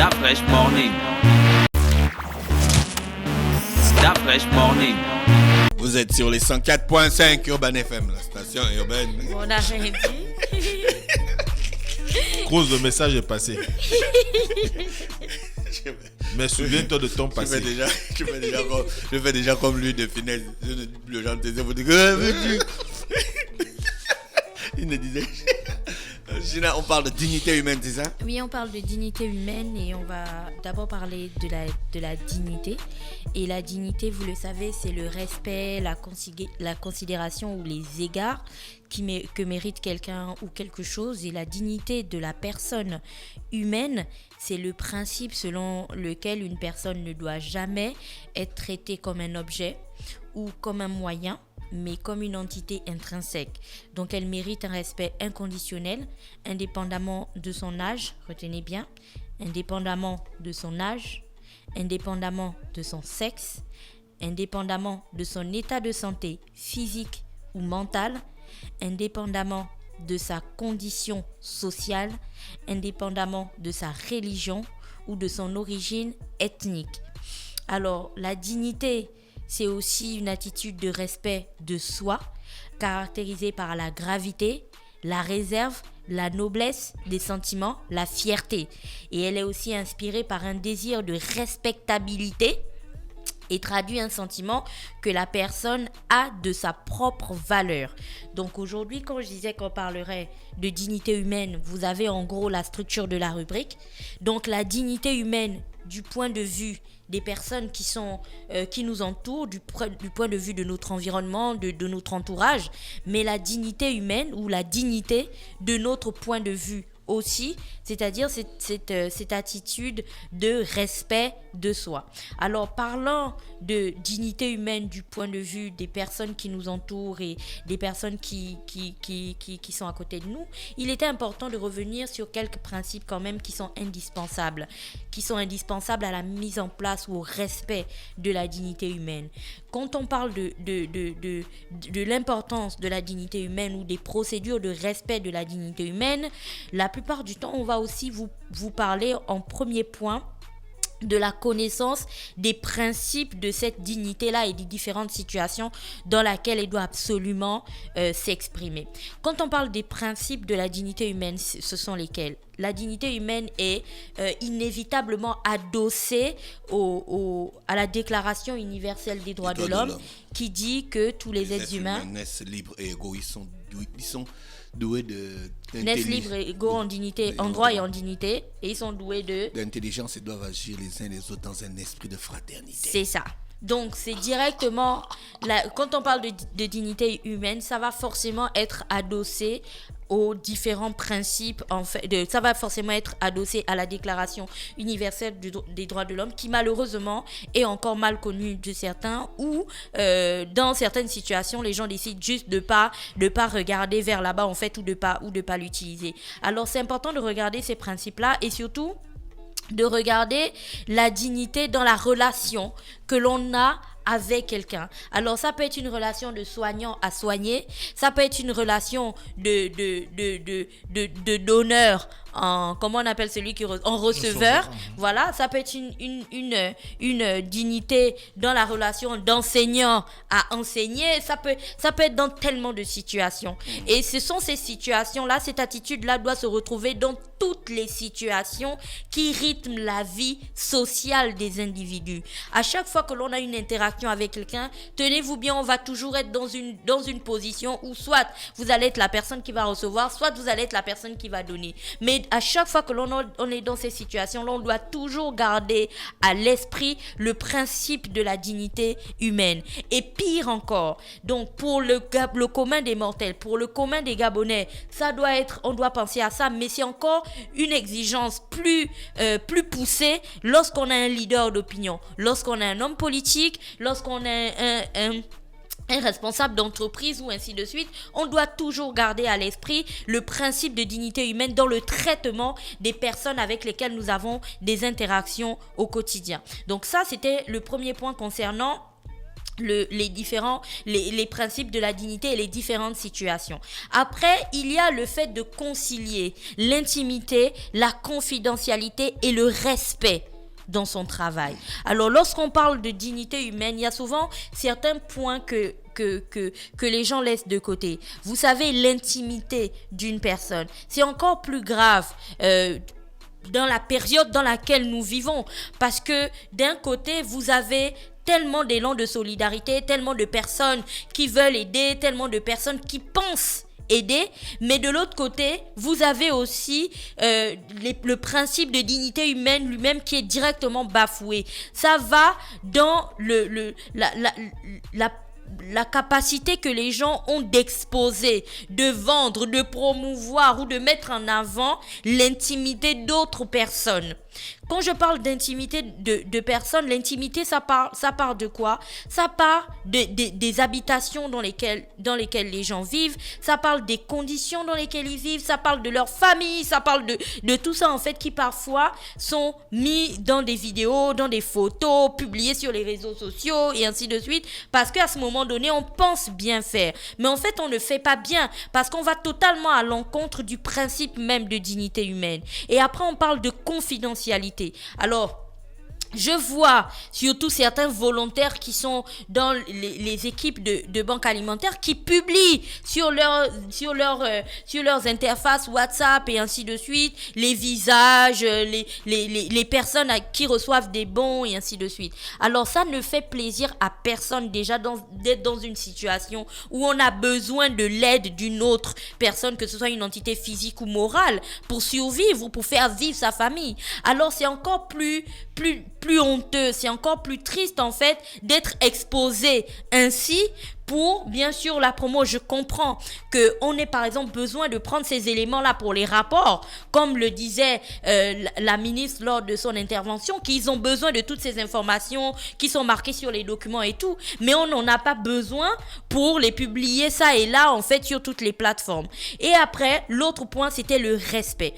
That fresh morning. That fresh morning. Vous êtes sur les 104.5 Urban FM, la station urbaine. On n'a rien dit. Grosse, le message est passé. Mais souviens-toi de ton passé. Je fais déjà comme lui de finesse. Le genre de vous dit il me disait. Gina, on parle de dignité humaine, c'est ça? Oui, on parle de dignité humaine et on va d'abord parler de la dignité. Et la dignité, vous le savez, c'est le respect, la considération ou les égards que mérite quelqu'un ou quelque chose. Et la dignité de la personne humaine, c'est le principe selon lequel une personne ne doit jamais être traitée comme un objet ou comme un moyen, mais comme une entité intrinsèque. Donc elle mérite un respect inconditionnel, indépendamment de son âge, retenez bien, indépendamment de son âge, indépendamment de son sexe, indépendamment de son état de santé physique ou mental, indépendamment de sa condition sociale, indépendamment de sa religion ou de son origine ethnique. Alors la dignité, c'est aussi une attitude de respect de soi, caractérisée par la gravité, la réserve, la noblesse des sentiments, la fierté. Et elle est aussi inspirée par un désir de respectabilité et traduit un sentiment que la personne a de sa propre valeur. Donc aujourd'hui, quand je disais qu'on parlerait de dignité humaine, vous avez en gros la structure de la rubrique. Donc la dignité humaine du point de vue des personnes qui nous entourent, du point de vue de notre environnement, de notre entourage, mais la dignité humaine ou la dignité de notre point de vue aussi, c'est-à-dire cette attitude de respect de soi. Alors, parlant de dignité humaine du point de vue des personnes qui nous entourent et des personnes qui sont à côté de nous, il était important de revenir sur quelques principes quand même qui sont indispensables à la mise en place ou au respect de la dignité humaine. Quand on parle de l'importance de la dignité humaine ou des procédures de respect de la dignité humaine, la plupart du temps, on va aussi vous parler en premier point de la connaissance des principes de cette dignité-là et des différentes situations dans lesquelles elle doit absolument s'exprimer. Quand on parle des principes de la dignité humaine, ce sont lesquels? La dignité humaine est inévitablement adossée à la Déclaration universelle des droits de l'homme qui dit que tous les êtres humains naissent libres et égaux. Ils sont doués naissent libres et égaux en dignité, en droit et en dignité, et ils sont doués d'intelligence et doivent agir les uns les autres dans un esprit de fraternité. C'est ça. Donc, c'est directement, quand on parle de dignité humaine, ça va forcément être adossé aux différents principes, ça va forcément être adossé à la Déclaration universelle des droits de l'homme, qui malheureusement est encore mal connue de certains, ou dans certaines situations, les gens décident juste de pas regarder vers là-bas en fait, ou de pas l'utiliser. Alors, c'est important de regarder ces principes-là et surtout de regarder la dignité dans la relation que l'on a avec quelqu'un. Alors ça peut être une relation de soignant à soigné, ça peut être une relation de donneur en, comment on appelle celui qui en receveur. Voilà, ça peut être une dignité dans la relation d'enseignant à enseigner, ça peut être dans tellement de situations. Et ce sont ces situations-là, cette attitude-là doit se retrouver dans toutes les situations qui rythment la vie sociale des individus. À chaque fois que l'on a une interaction avec quelqu'un, tenez-vous bien, on va toujours être dans une position où soit vous allez être la personne qui va recevoir, soit vous allez être la personne qui va donner. Mais à chaque fois que on est dans ces situations-là, on doit toujours garder à l'esprit le principe de la dignité humaine. Et pire encore, donc pour le commun des mortels, pour le commun des Gabonais, on doit penser à ça, mais c'est encore une exigence plus poussée lorsqu'on a un leader d'opinion, lorsqu'on a un homme politique, lorsqu'on a un responsable d'entreprise ou ainsi de suite. On doit toujours garder à l'esprit le principe de dignité humaine dans le traitement des personnes avec lesquelles nous avons des interactions au quotidien. Donc ça, c'était le premier point concernant les principes de la dignité et les différentes situations. Après, il y a le fait de concilier l'intimité, la confidentialité et le respect dans son travail. Alors, lorsqu'on parle de dignité humaine, il y a souvent certains points que les gens laissent de côté. Vous savez, l'intimité d'une personne, c'est encore plus grave dans la période dans laquelle nous vivons, parce que d'un côté, vous avez tellement d'élan de solidarité, tellement de personnes qui veulent aider, tellement de personnes qui pensent aider, mais de l'autre côté, vous avez aussi le principe de dignité humaine lui-même qui est directement bafoué. Ça va dans la capacité que les gens ont d'exposer, de vendre, de promouvoir ou de mettre en avant l'intimité d'autres personnes. Quand je parle d'intimité de personnes, l'intimité, ça part de quoi? Ça part des habitations dans lesquelles les gens vivent, ça parle des conditions dans lesquelles ils vivent, ça parle de leur famille, ça parle de tout ça en fait qui parfois sont mis dans des vidéos, dans des photos, publiées sur les réseaux sociaux et ainsi de suite, parce qu'à ce moment donné, on pense bien faire. Mais en fait, on ne fait pas bien parce qu'on va totalement à l'encontre du principe même de dignité humaine. Et après, on parle de confidentialité. Alors, je vois surtout certains volontaires qui sont dans les équipes de banques alimentaires qui publient sur leurs interfaces WhatsApp et ainsi de suite les visages, les personnes qui reçoivent des bons et ainsi de suite. Alors ça ne fait plaisir à personne déjà d'être dans une situation où on a besoin de l'aide d'une autre personne, que ce soit une entité physique ou morale, pour survivre ou pour faire vivre sa famille. Alors c'est encore plus honteux, c'est encore plus triste en fait d'être exposé ainsi pour, bien sûr, la promo. Je comprends qu'on ait par exemple besoin de prendre ces éléments-là pour les rapports, comme le disait la ministre lors de son intervention, qu'ils ont besoin de toutes ces informations qui sont marquées sur les documents et tout, mais on n'en a pas besoin pour les publier ça et là en fait sur toutes les plateformes. Et après, l'autre point, c'était le respect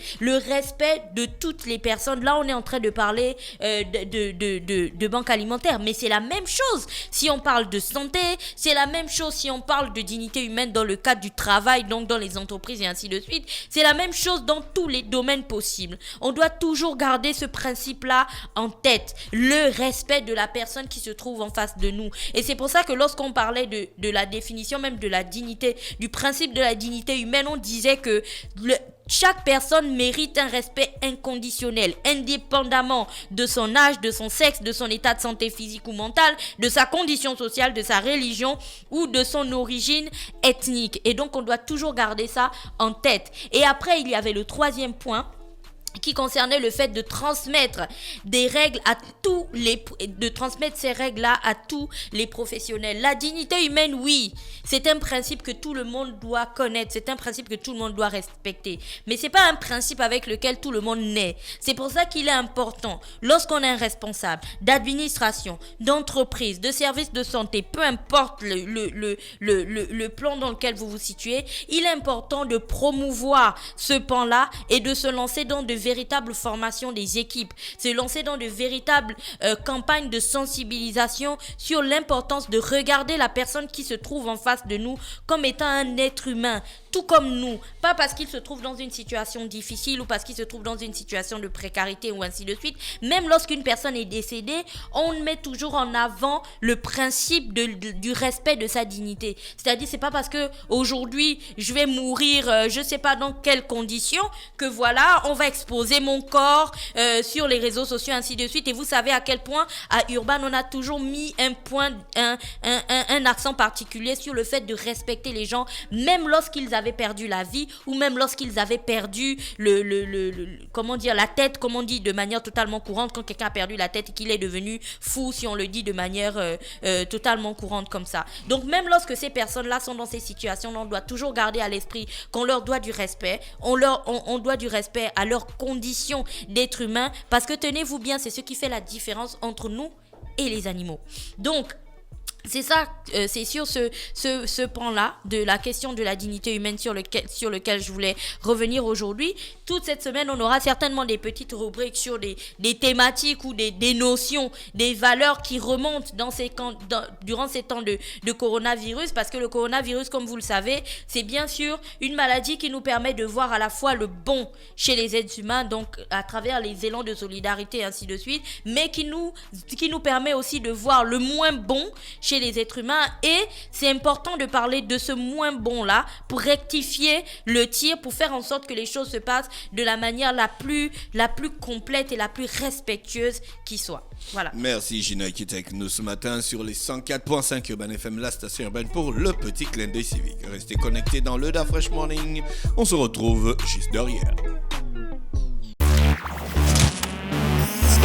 de toutes les personnes. Là on est en train de parler de banque alimentaire, mais c'est la même chose si on parle de santé, c'est la même chose si on parle de dignité humaine dans le cadre du travail, donc dans les entreprises et ainsi de suite. C'est la même chose dans tous les domaines possibles. On doit toujours garder ce principe-là en tête, le respect de la personne qui se trouve en face de nous. Et c'est pour ça que lorsqu'on parlait de la définition même de la dignité, du principe de la dignité humaine, on disait que chaque personne mérite un respect inconditionnel, indépendamment de son âge, de son sexe, de son état de santé physique ou mentale, de sa condition sociale, de sa religion ou de son origine ethnique. Et donc, on doit toujours garder ça en tête. Et après, il y avait le troisième point qui concernait le fait de transmettre des règles ces règles-là à tous les professionnels. La dignité humaine, oui, c'est un principe que tout le monde doit connaître, c'est un principe que tout le monde doit respecter, mais c'est pas un principe avec lequel tout le monde naît. C'est pour ça qu'il est important, lorsqu'on est un responsable d'administration, d'entreprise, de service de santé, peu importe le plan dans lequel vous vous situez, il est important de promouvoir ce pan-là et de se lancer dans de véritables formations des équipes, se lancer dans de véritables campagnes de sensibilisation sur l'importance de regarder la personne qui se trouve en face de nous comme étant un être humain, tout comme nous, pas parce qu'il se trouve dans une situation difficile ou parce qu'il se trouve dans une situation de précarité ou ainsi de suite. Même lorsqu'une personne est décédée, on met toujours en avant le principe du respect de sa dignité. C'est-à-dire, c'est pas parce que aujourd'hui je vais mourir, je sais pas dans quelles conditions, que voilà, on va exposer mon corps sur les réseaux sociaux, ainsi de suite. Et vous savez à quel point à Urban on a toujours mis un accent particulier sur le fait de respecter les gens, même lorsqu'ils avaient perdu la vie ou même lorsqu'ils avaient perdu la tête, comme on dit de manière totalement courante quand quelqu'un a perdu la tête et qu'il est devenu fou, si on le dit de manière totalement courante comme ça. Donc même lorsque ces personnes-là sont dans ces situations, on doit toujours garder à l'esprit qu'on leur doit du respect, on doit du respect à leurs conditions d'être humain, parce que tenez-vous bien, c'est ce qui fait la différence entre nous et les animaux. Donc C'est ça, c'est sur ce pan-là de la question de la dignité humaine sur lequel je voulais revenir aujourd'hui. Toute cette semaine, on aura certainement des petites rubriques sur des thématiques ou des notions, des valeurs qui remontent durant ces temps de coronavirus, parce que le coronavirus, comme vous le savez, c'est bien sûr une maladie qui nous permet de voir à la fois le bon chez les êtres humains, donc à travers les élans de solidarité et ainsi de suite, mais qui nous permet aussi de voir le moins bon chez les êtres humains. Et c'est important de parler de ce moins bon là pour rectifier le tir, pour faire en sorte que les choses se passent de la manière la plus complète et la plus respectueuse qui soit. Voilà. Merci Gina qui était avec nous ce matin sur les 104.5 Urban FM, la station urbaine, pour le petit clin d'œil civique. Restez connectés dans le Da Fresh Morning. On se retrouve juste derrière.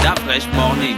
Da Fresh Morning.